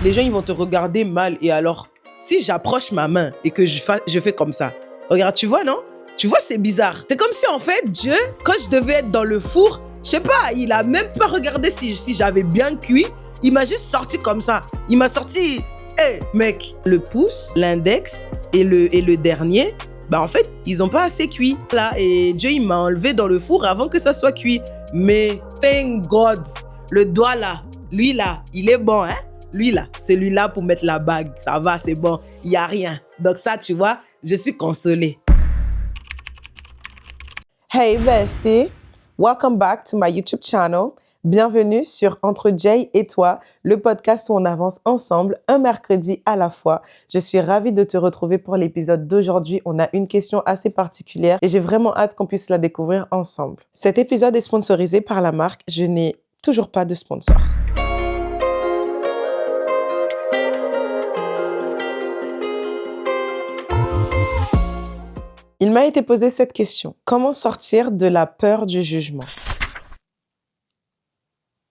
les gens ils vont te regarder mal. Et alors, si j'approche ma main et que je fais comme ça, regarde, tu vois, non? Tu vois, c'est bizarre. C'est comme si, en fait, Dieu, quand je devais être dans le four, je sais pas, il a même pas regardé si j'avais bien cuit. Il m'a juste sorti comme ça. Il m'a sorti, hé, mec, le pouce, l'index et le dernier, bah en fait, ils ont pas assez cuit. Là, et Dieu, il m'a enlevé dans le four avant que ça soit cuit. Mais, thank God, le doigt là, lui là, il est bon, hein? Lui là, celui-là pour mettre la bague, ça va, c'est bon, il y a rien. Donc ça, tu vois, je suis consolée. Hey bestie, welcome back to my YouTube channel. Bienvenue sur Entre Jay et toi, le podcast où on avance ensemble un mercredi à la fois. Je suis ravie de te retrouver pour l'épisode d'aujourd'hui. On a une question assez particulière et j'ai vraiment hâte qu'on puisse la découvrir ensemble. Cet épisode est sponsorisé par la marque. Je n'ai toujours pas de sponsor. Il m'a été posé cette question. Comment sortir de la peur du jugement?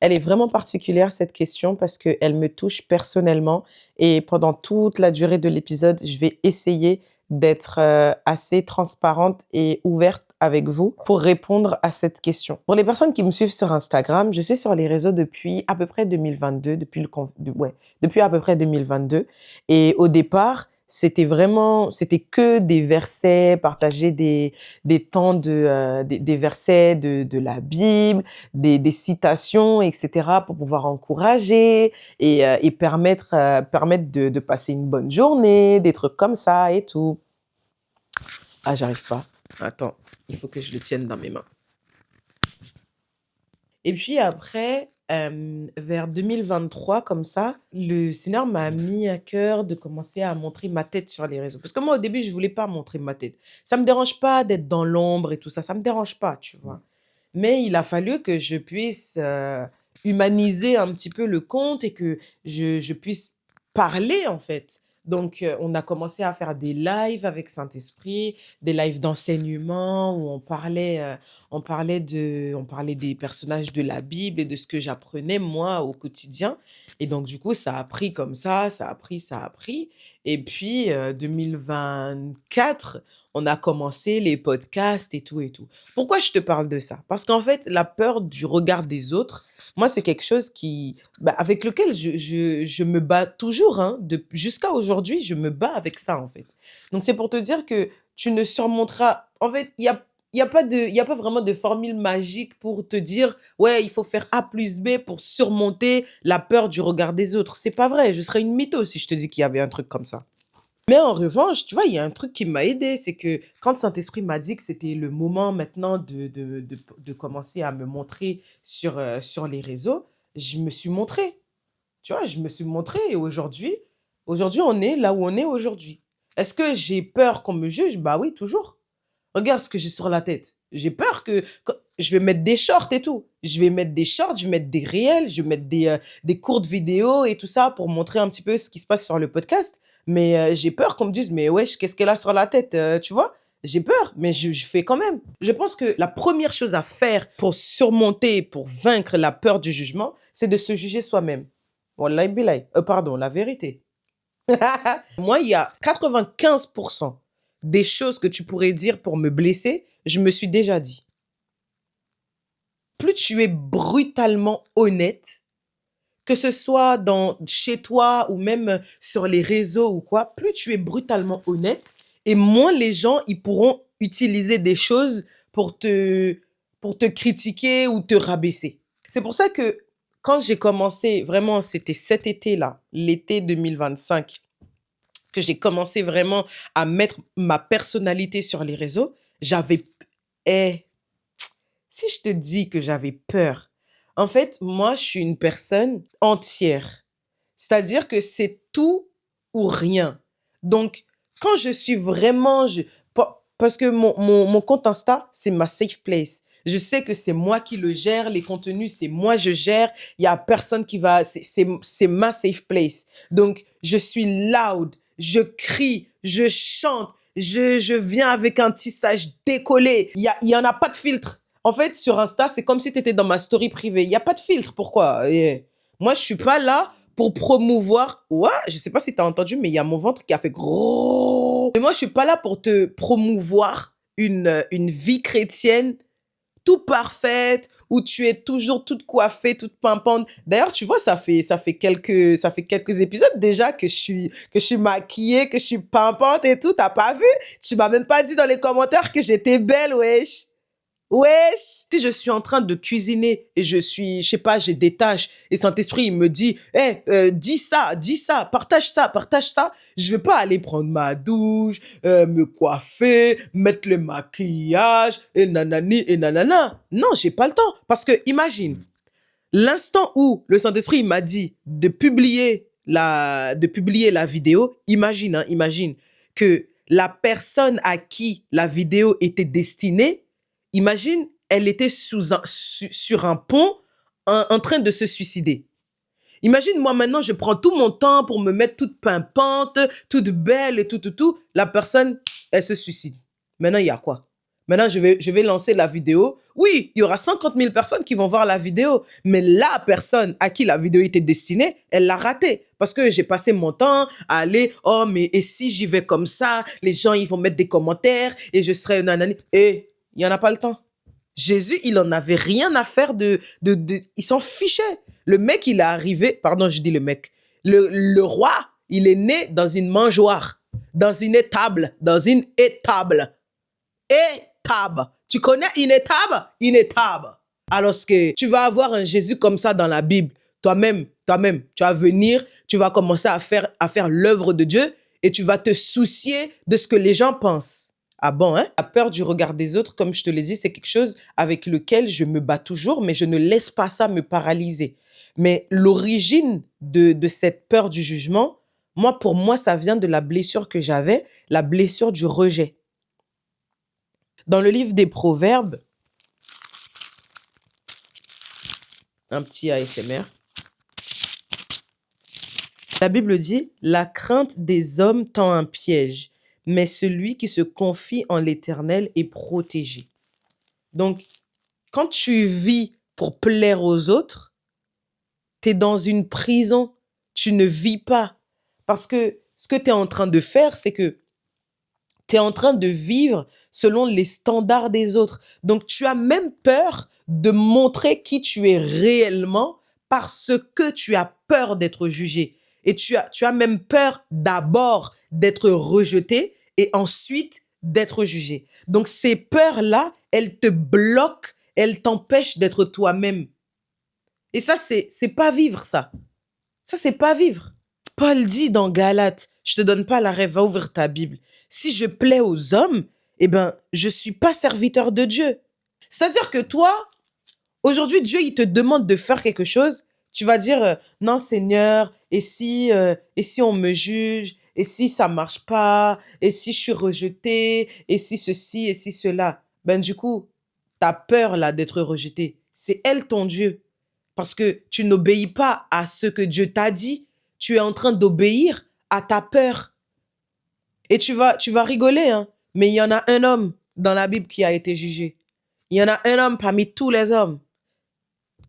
Elle est vraiment particulière, cette question, parce qu'elle me touche personnellement. Et pendant toute la durée de l'épisode, je vais essayer d'être assez transparente et ouverte avec vous pour répondre à cette question. Pour les personnes qui me suivent sur Instagram, je suis sur les réseaux depuis à peu près 2022, depuis à peu près 2022. Et au départ, c'était que des versets, partager des temps des versets de la Bible, des citations, etc., pour pouvoir encourager et permettre de passer une bonne journée, des trucs comme ça et tout. Ah, j'arrive pas. Attends, il faut que je le tienne dans mes mains. Et puis après, vers 2023, comme ça, le Seigneur m'a mis à cœur de commencer à montrer ma tête sur les réseaux. Parce que moi, au début, je voulais pas montrer ma tête. Ça me dérange pas d'être dans l'ombre et tout ça. Ça me dérange pas, tu vois. Mais il a fallu que je puisse humaniser un petit peu le compte et que je puisse parler, en fait. Donc, on a commencé à faire des lives avec Saint-Esprit, des lives d'enseignement où on parlait des personnages de la Bible et de ce que j'apprenais, moi, au quotidien. Et donc, du coup, ça a pris comme ça a pris. Et puis, 2024, on a commencé les podcasts et tout et tout. Pourquoi je te parle de ça? Parce qu'en fait, la peur du regard des autres, moi, c'est quelque chose avec lequel je me bats toujours, hein, jusqu'à aujourd'hui, je me bats avec ça, en fait. Donc, c'est pour te dire que tu ne surmonteras, en fait, il y a pas vraiment de formule magique pour te dire, ouais, il faut faire A plus B pour surmonter la peur du regard des autres. C'est pas vrai. Je serais une mytho si je te dis qu'il y avait un truc comme ça. Mais en revanche, tu vois, il y a un truc qui m'a aidé, c'est que quand Saint-Esprit m'a dit que c'était le moment maintenant de commencer à me montrer sur les réseaux, je me suis montrée. Tu vois, je me suis montrée et aujourd'hui, on est là où on est aujourd'hui. Est-ce que j'ai peur qu'on me juge? Bah oui, toujours. Regarde ce que j'ai sur la tête. J'ai peur je vais mettre des shorts et tout. Je vais mettre des shorts, je vais mettre des réels, je vais mettre des courtes vidéos et tout ça pour montrer un petit peu ce qui se passe sur le podcast. Mais j'ai peur qu'on me dise, mais wesh, qu'est-ce qu'elle a sur la tête, tu vois? J'ai peur, mais je fais quand même. Je pense que la première chose à faire pour surmonter, pour vaincre la peur du jugement, c'est de se juger soi-même. Wallahi billahi. Pardon, la vérité. Moi, il y a 95% des choses que tu pourrais dire pour me blesser, je me suis déjà dit. Plus tu es brutalement honnête, que ce soit chez toi ou même sur les réseaux ou quoi, plus tu es brutalement honnête et moins les gens ils pourront utiliser des choses pour te critiquer ou te rabaisser. C'est pour ça que quand j'ai commencé, vraiment, c'était cet été-là, l'été 2025, que j'ai commencé vraiment à mettre ma personnalité sur les réseaux, si je te dis que j'avais peur, en fait, moi, je suis une personne entière. C'est-à-dire que c'est tout ou rien. Donc, quand je suis vraiment... parce que mon compte Insta, c'est ma safe place. Je sais que c'est moi qui le gère, les contenus, c'est moi je gère. Il y a personne qui va... C'est ma safe place. Donc, je suis loud, je crie, je chante, je viens avec un tissage décollé. Il y en a pas de filtre. En fait, sur Insta, c'est comme si tu étais dans ma story privée. Il n'y a pas de filtre. Pourquoi? Moi, je suis pas là pour promouvoir. Ouais, je sais pas si tu as entendu, mais il y a mon ventre qui a fait gros. Mais moi, je suis pas là pour te promouvoir une vie chrétienne tout parfaite, où tu es toujours toute coiffée, toute pimpante. D'ailleurs, tu vois, ça fait quelques épisodes déjà que je suis maquillée, que je suis pimpante et tout. T'as pas vu? Tu m'as même pas dit dans les commentaires que j'étais belle, wesh. Wesh! Si je suis en train de cuisiner et je sais pas, j'ai des tâches et Saint-Esprit, il me dit, dis ça, partage ça. Je vais pas aller prendre ma douche, me coiffer, mettre le maquillage et nanani et nanana. Non, j'ai pas le temps. Parce que, imagine, l'instant où le Saint-Esprit il m'a dit de publier la vidéo, imagine que la personne à qui la vidéo était destinée, imagine, elle était sur un pont en train de se suicider. Imagine, moi maintenant, je prends tout mon temps pour me mettre toute pimpante, toute belle et tout. La personne, elle se suicide. Maintenant, il y a quoi? Maintenant, je vais lancer la vidéo. Oui, il y aura 50 000 personnes qui vont voir la vidéo. Mais la personne à qui la vidéo était destinée, elle l'a ratée. Parce que j'ai passé mon temps à aller, oh, mais et si j'y vais comme ça, les gens, ils vont mettre des commentaires et je serai nanani. Et il n'y en a pas le temps. Jésus, il en avait rien à faire il s'en fichait. Le mec, il est arrivé, pardon, je dis le mec, le roi, il est né dans une mangeoire, dans une étable, Étable. Tu connais une étable? Une étable. Alors que tu vas avoir un Jésus comme ça dans la Bible. Toi-même, tu vas venir, tu vas commencer à faire l'œuvre de Dieu et tu vas te soucier de ce que les gens pensent. Ah bon, hein? La peur du regard des autres, comme je te l'ai dit, c'est quelque chose avec lequel je me bats toujours, mais je ne laisse pas ça me paralyser. Mais l'origine de cette peur du jugement, pour moi, ça vient de la blessure que j'avais, la blessure du rejet. Dans le livre des Proverbes, un petit ASMR, la Bible dit « La crainte des hommes tend un piège, mais celui qui se confie en l'Éternel est protégé. » Donc, quand tu vis pour plaire aux autres, tu es dans une prison, tu ne vis pas. Parce que ce que tu es en train de faire, c'est que tu es en train de vivre selon les standards des autres. Donc, tu as même peur de montrer qui tu es réellement parce que tu as peur d'être jugé. Et tu as même peur d'abord d'être rejeté et ensuite d'être jugé. Donc, ces peurs-là, elles te bloquent, elles t'empêchent d'être toi-même. Et ça, c'est pas vivre, ça. Ça, c'est pas vivre. Paul dit dans Galates, je te donne pas la rêve, va ouvrir ta Bible. Si je plais aux hommes, eh ben, je suis pas serviteur de Dieu. C'est-à-dire que toi, aujourd'hui, Dieu, il te demande de faire quelque chose. Tu vas dire, non, Seigneur, et si on me juge, et si ça marche pas, et si je suis rejeté, et si ceci, et si cela. Ben, du coup, ta peur, là, d'être rejeté, c'est elle ton Dieu. Parce que tu n'obéis pas à ce que Dieu t'a dit. Tu es en train d'obéir à ta peur. Et tu vas rigoler, hein. Mais il y en a un homme dans la Bible qui a été jugé. Il y en a un homme parmi tous les hommes.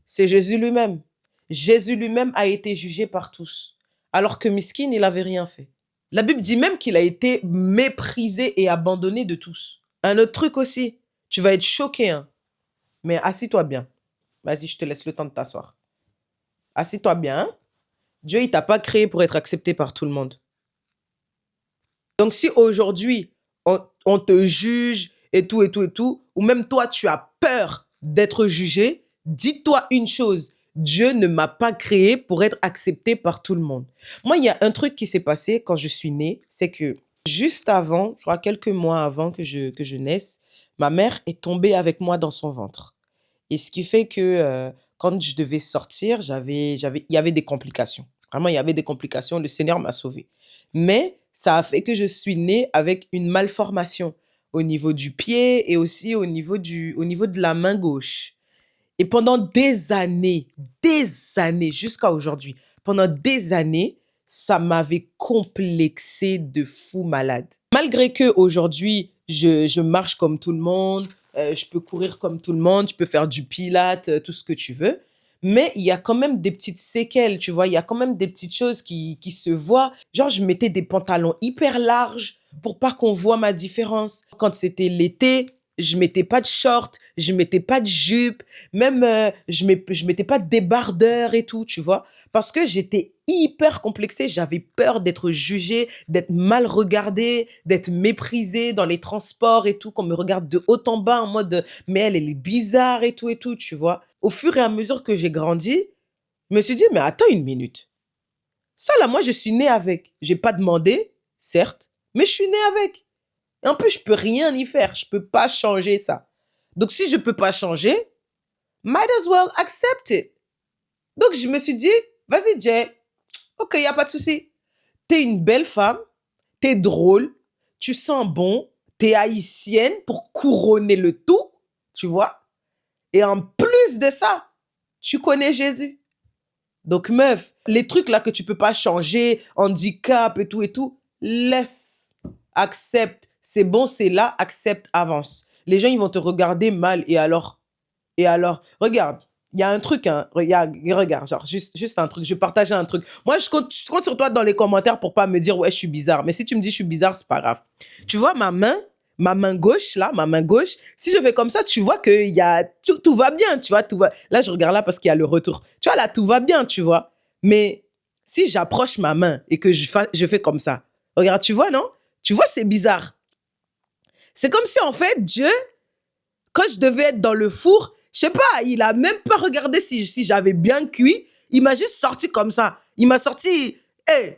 C'est Jésus lui-même. Jésus lui-même a été jugé par tous. Alors que Miskin, il n'avait rien fait. La Bible dit même qu'il a été méprisé et abandonné de tous. Un autre truc aussi, tu vas être choqué, hein. Mais assis-toi bien. Vas-y, je te laisse le temps de t'asseoir. Assis-toi bien, hein. Dieu, il t'a pas créé pour être accepté par tout le monde. Donc, si aujourd'hui, on te juge et tout, ou même toi, tu as peur d'être jugé, dis-toi une chose, Dieu ne m'a pas créé pour être accepté par tout le monde. Moi, il y a un truc qui s'est passé quand je suis née, c'est que juste avant, je crois quelques mois avant que je naisse, ma mère est tombée avec moi dans son ventre. Et ce qui fait que quand je devais sortir, il y avait des complications. Vraiment, il y avait des complications. Le Seigneur m'a sauvée. Mais ça a fait que je suis née avec une malformation au niveau du pied et aussi au niveau de la main gauche. Et pendant des années, jusqu'à aujourd'hui, pendant des années, ça m'avait complexé de fou malade. Malgré que aujourd'hui, je marche comme tout le monde, je peux courir comme tout le monde, je peux faire du pilates, tout ce que tu veux. mais il y a quand même des petites séquelles, tu vois. Il y a quand même des petites choses qui se voient. Genre, je mettais des pantalons hyper larges pour pas qu'on voit ma différence. Quand c'était l'été, je mettais pas de short, je mettais pas de jupe, même je mettais pas de débardeur et tout, tu vois, parce que j'étais hyper complexée, j'avais peur d'être jugée, d'être mal regardée, d'être méprisée dans les transports et tout, qu'on me regarde de haut en bas en mode mais elle est bizarre et tout, tu vois. Au fur et à mesure que j'ai grandi, je me suis dit mais attends une minute. Ça là, moi je suis née avec. J'ai pas demandé, certes, mais je suis née avec. Et en plus, je peux rien y faire. Je peux pas changer ça. Donc, si je peux pas changer, might as well accept it. Donc, je me suis dit, vas-y, Jay. Ok, y a pas de souci. T'es une belle femme. T'es drôle. Tu sens bon. T'es haïtienne pour couronner le tout. Tu vois? Et en plus de ça, tu connais Jésus. Donc, meuf, les trucs là que tu peux pas changer, handicap et tout, laisse, accepte. C'est bon, c'est là, accepte, avance. Les gens, ils vont te regarder mal et alors? Et alors? Regarde, il y a un truc, hein, regarde, genre, juste un truc, je vais partager un truc. Moi, je compte sur toi dans les commentaires pour pas me dire, ouais, je suis bizarre. Mais si tu me dis je suis bizarre, c'est pas grave. Tu vois ma main gauche, là, ma main gauche, si je fais comme ça, tu vois que tout va bien, tu vois, tout va. Là, je regarde là parce qu'il y a le retour. Tu vois, là, tout va bien, tu vois. Mais si j'approche ma main et que je fais comme ça, regarde, tu vois, non? Tu vois, c'est bizarre. C'est comme si, en fait, Dieu, quand je devais être dans le four, je sais pas, il a même pas regardé si j'avais bien cuit. Il m'a juste sorti comme ça. Il m'a sorti, hé,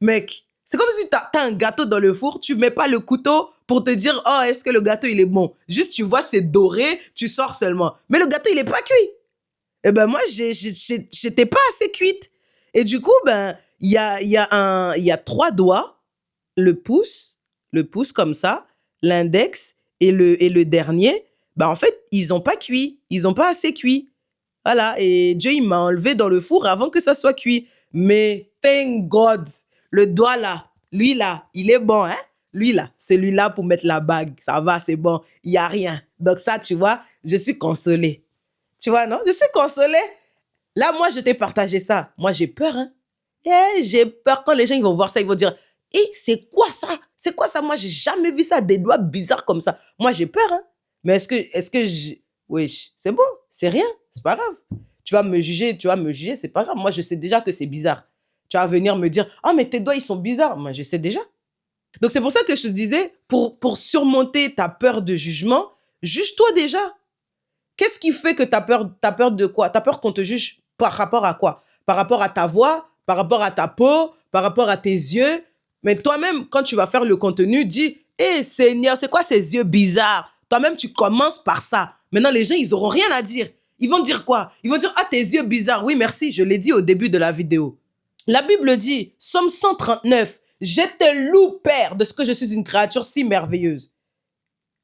mec, c'est comme si t'as un gâteau dans le four, tu mets pas le couteau pour te dire, oh, est-ce que le gâteau, il est bon? Juste, tu vois, c'est doré, tu sors seulement. Mais le gâteau, il est pas cuit. Eh ben, moi, j'étais pas assez cuite. Et du coup, ben, il y a 3 doigts, le pouce comme ça, l'index et le dernier, bah en fait, ils ont pas cuit, ils ont pas assez cuit. Voilà, et Dieu, il m'a enlevé dans le four avant que ça soit cuit. Mais thank God, le doigt là, lui là, il est bon, hein? Lui là, celui-là pour mettre la bague, ça va, c'est bon, il y a rien. Donc ça, tu vois, je suis consolée. Tu vois, non? Je suis consolée. Là, moi, je t'ai partagé ça. Moi, j'ai peur, hein? J'ai peur quand les gens ils vont voir ça, ils vont dire, c'est quoi ça? C'est quoi ça? Moi, j'ai jamais vu ça, des doigts bizarres comme ça. Moi, j'ai peur, hein? Mais oui, c'est bon, c'est rien, c'est pas grave. Tu vas me juger, c'est pas grave. Moi, je sais déjà que c'est bizarre. Tu vas venir me dire, ah, mais tes doigts, ils sont bizarres. Moi, je sais déjà. Donc, c'est pour ça que je te disais, pour surmonter ta peur de jugement, juge-toi déjà. Qu'est-ce qui fait que t'as peur de quoi? T'as peur qu'on te juge par rapport à quoi? Par rapport à ta voix, par rapport à ta peau, par rapport à tes yeux. Mais toi-même, quand tu vas faire le contenu, dis, Seigneur, c'est quoi ces yeux bizarres? Toi-même, tu commences par ça. Maintenant, les gens, ils auront rien à dire. Ils vont dire quoi? Ils vont dire, ah, tes yeux bizarres. Oui, merci, je l'ai dit au début de la vidéo. La Bible dit, Psaume 139, je te loue, Père, de ce que je suis une créature si merveilleuse.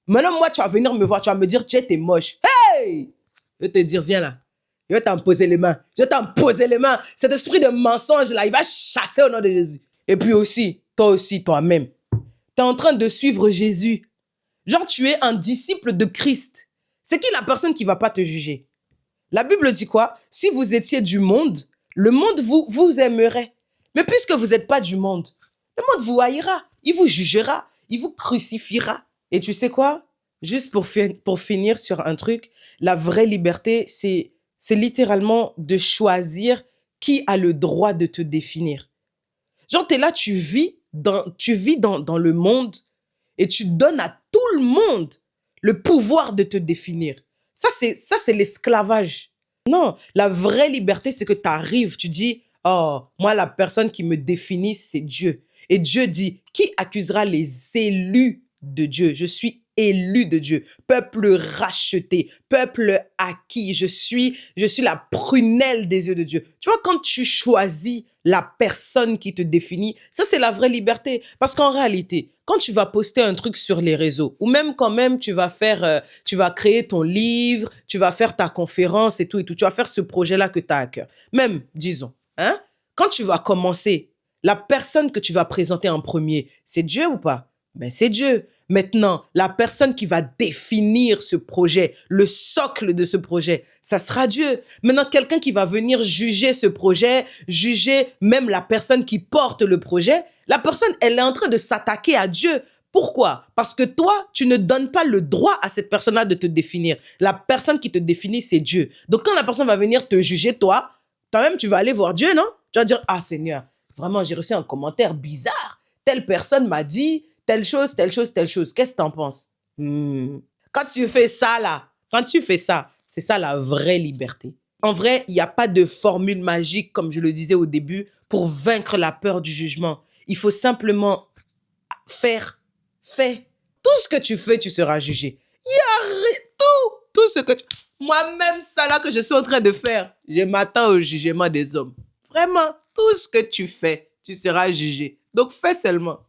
Maintenant, moi, tu vas venir me voir, tu vas me dire, tu t'es moche. Hey! Je vais te dire, viens là. Je vais t'en poser les mains. Je vais t'en poser les mains. Cet esprit de mensonge là, il va chasser au nom de Jésus. Et puis aussi, toi-même. Tu es en train de suivre Jésus. Genre, tu es un disciple de Christ. C'est qui la personne qui va pas te juger? La Bible dit quoi? Si vous étiez du monde, le monde vous aimerait. Mais puisque vous n'êtes pas du monde, le monde vous haïra. Il vous jugera. Il vous crucifiera. Et tu sais quoi? Juste pour finir sur un truc, la vraie liberté, c'est littéralement de choisir qui a le droit de te définir. Genre, t'es là, tu vis dans le monde et tu donnes à tout le monde le pouvoir de te définir. Ça, c'est l'esclavage. Non, la vraie liberté, c'est que tu arrives, tu dis, oh, moi, la personne qui me définit, c'est Dieu. Et Dieu dit, qui accusera les élus de Dieu? Je suis élu de Dieu, peuple racheté, peuple acquis. Je suis la prunelle des yeux de Dieu. Tu vois, quand tu choisis la personne qui te définit, ça, c'est la vraie liberté. Parce qu'en réalité, quand tu vas poster un truc sur les réseaux, ou même quand même tu vas créer ton livre, tu vas faire ta conférence et tout, tu vas faire ce projet-là que tu as à cœur. Même, disons, hein, quand tu vas commencer, la personne que tu vas présenter en premier, c'est Dieu ou pas? Ben, c'est Dieu. Maintenant, la personne qui va définir ce projet, le socle de ce projet, ça sera Dieu. Maintenant, quelqu'un qui va venir juger ce projet, juger même la personne qui porte le projet, la personne, elle est en train de s'attaquer à Dieu. Pourquoi? Parce que toi, tu ne donnes pas le droit à cette personne-là de te définir. La personne qui te définit, c'est Dieu. Donc, quand la personne va venir te juger, toi-même, tu vas aller voir Dieu, non? Tu vas dire, ah Seigneur, vraiment, j'ai reçu un commentaire bizarre. Telle personne m'a dit telle chose, telle chose, telle chose. Qu'est-ce que tu en penses? Quand tu fais ça, là, quand tu fais ça, c'est ça la vraie liberté. En vrai, il n'y a pas de formule magique, comme je le disais au début, pour vaincre la peur du jugement. Il faut simplement faire. Fais. Tout ce que tu fais, tu seras jugé. Il y a tout ce que tu... Moi-même, ça là que je suis en train de faire, je m'attends au jugement des hommes. Vraiment, tout ce que tu fais, tu seras jugé. Donc, fais seulement.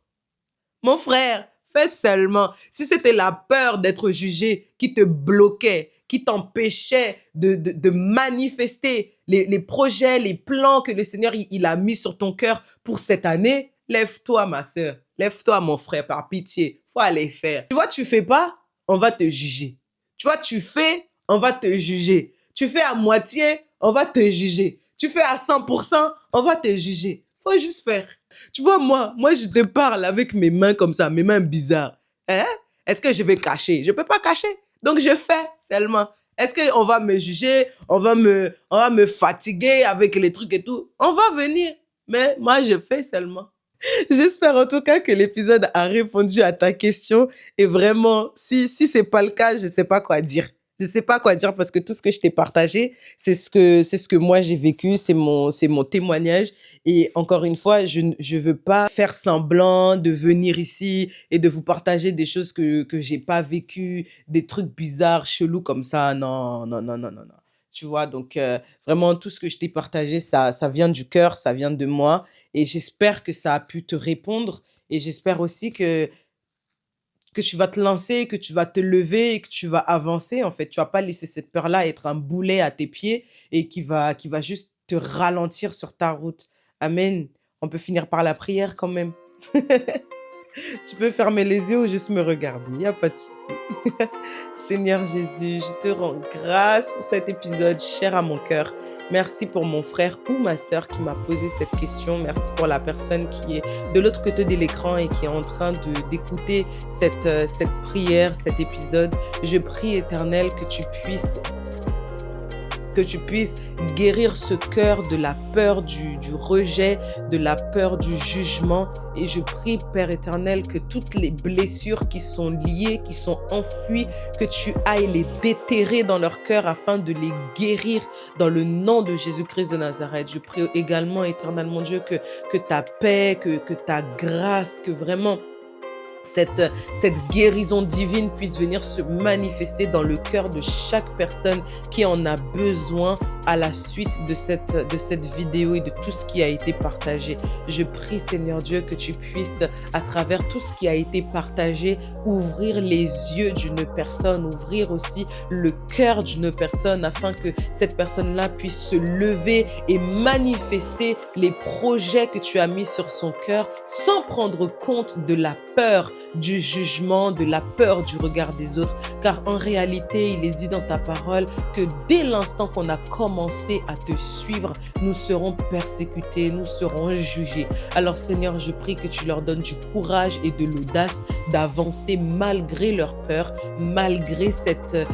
Mon frère, fais seulement. Si c'était la peur d'être jugé qui te bloquait, qui t'empêchait de manifester les projets, les plans que le Seigneur il a mis sur ton cœur pour cette année, lève-toi, ma sœur. Lève-toi, mon frère, par pitié. Faut aller faire. Tu vois, tu fais pas, on va te juger. Tu vois, tu fais, on va te juger. Tu fais à moitié, on va te juger. Tu fais à 100%, on va te juger. Faut juste faire. Tu vois, moi, je te parle avec mes mains comme ça, mes mains bizarres. Hein? Est-ce que je vais cacher? Je peux pas cacher. Donc, je fais seulement. Est-ce qu'on va me juger? On va me fatiguer avec les trucs et tout? On va venir. Mais moi, je fais seulement. J'espère en tout cas que l'épisode a répondu à ta question. Et vraiment, si c'est pas le cas, je sais pas quoi dire. Je sais pas quoi dire parce que tout ce que je t'ai partagé, c'est ce que moi j'ai vécu, c'est mon témoignage. Et encore une fois, je veux pas faire semblant de venir ici et de vous partager des choses que j'ai pas vécues, des trucs bizarres, chelous comme ça. Non, non, non, non, non, non. Tu vois, donc vraiment tout ce que je t'ai partagé, ça vient du cœur, ça vient de moi. Et j'espère que ça a pu te répondre. Et j'espère aussi que tu vas te lancer, que tu vas te lever et que tu vas avancer. En fait, tu vas pas laisser cette peur-là être un boulet à tes pieds et qui va juste te ralentir sur ta route. Amen. On peut finir par la prière quand même. Tu peux fermer les yeux ou juste me regarder, il n'y a pas de souci. Seigneur Jésus, je te rends grâce pour cet épisode cher à mon cœur. Merci pour mon frère ou ma sœur qui m'a posé cette question. Merci pour la personne qui est de l'autre côté de l'écran et qui est en train d'écouter cette prière, cet épisode. Je prie, Éternel, que tu puisses guérir ce cœur de la peur du rejet, de la peur du jugement. Et je prie, Père éternel, que toutes les blessures qui sont liées, qui sont enfouies, que tu ailles les déterrer dans leur cœur afin de les guérir dans le nom de Jésus-Christ de Nazareth. Je prie également, éternel mon Dieu, que ta paix, que ta grâce, que vraiment cette guérison divine puisse venir se manifester dans le cœur de chaque personne qui en a besoin à la suite de cette vidéo et de tout ce qui a été partagé. Je prie, Seigneur Dieu, que tu puisses, à travers tout ce qui a été partagé, ouvrir les yeux d'une personne, ouvrir aussi le cœur d'une personne afin que cette personne-là puisse se lever et manifester les projets que tu as mis sur son cœur sans prendre compte de la peur du jugement, de la peur du regard des autres. Car en réalité, il est dit dans ta parole que dès l'instant qu'on a commencé à te suivre, nous serons persécutés, nous serons jugés. Alors Seigneur, je prie que tu leur donnes du courage et de l'audace d'avancer malgré leur peur, malgré cette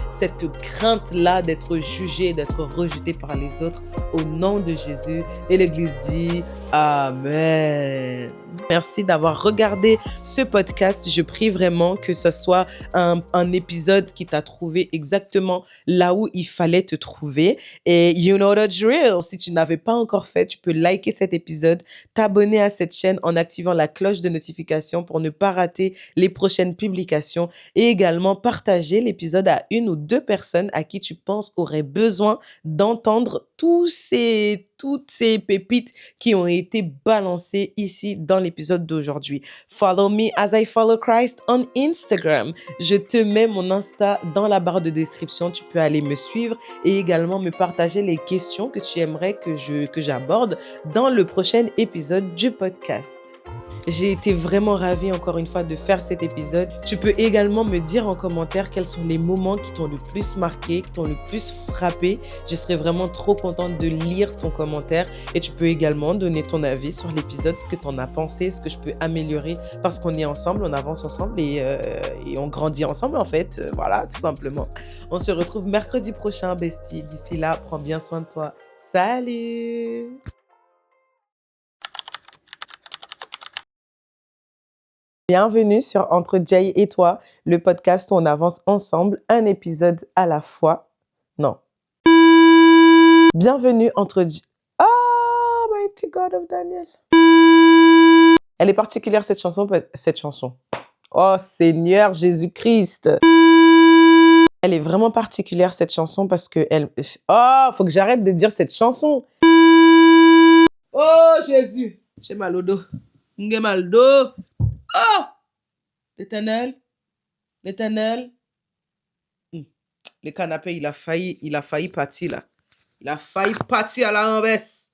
crainte-là d'être jugé, d'être rejeté par les autres. Au nom de Jésus. Et l'Église dit Amen. Merci d'avoir regardé ce podcast. Je prie vraiment que ce soit un épisode qui t'a trouvé exactement là où il fallait te trouver. Et you know the drill. Si tu n'avais pas encore fait, tu peux liker cet épisode, t'abonner à cette chaîne en activant la cloche de notification pour ne pas rater les prochaines publications et également partager l'épisode à une ou deux personnes à qui tu penses auraient besoin d'entendre toutes ces pépites qui ont été balancées ici dans l'épisode d'aujourd'hui. Follow me as I follow Christ on Instagram. Je te mets mon Insta dans la barre de description. Tu peux aller me suivre et également me partager les questions que tu aimerais que j'aborde dans le prochain épisode du podcast. J'ai été vraiment ravie encore une fois de faire cet épisode. Tu peux également me dire en commentaire quels sont les moments qui t'ont le plus marqué, qui t'ont le plus frappé. Je serais vraiment trop contente de lire ton commentaire et tu peux également donner ton avis sur l'épisode, ce que tu en as pensé, ce que je peux améliorer parce qu'on est ensemble, on avance ensemble et on grandit ensemble en fait. Voilà, tout simplement. On se retrouve mercredi prochain, bestie. D'ici là, prends bien soin de toi. Salut! Bienvenue sur Entre Jay et toi, le podcast où on avance ensemble, un épisode à la fois. Non. Bienvenue entre Jay. Oh, mighty God of Daniel. Elle est particulière cette chanson, cette chanson. Oh Seigneur Jésus-Christ. Elle est vraiment particulière cette chanson parce que elle. Oh, faut que j'arrête de dire cette chanson. Oh Jésus, j'ai mal au dos. J'ai mal au dos. Oh, l'Éternel, l'Éternel. Le canapé, il a failli partir là. Il a failli partir à la renverse.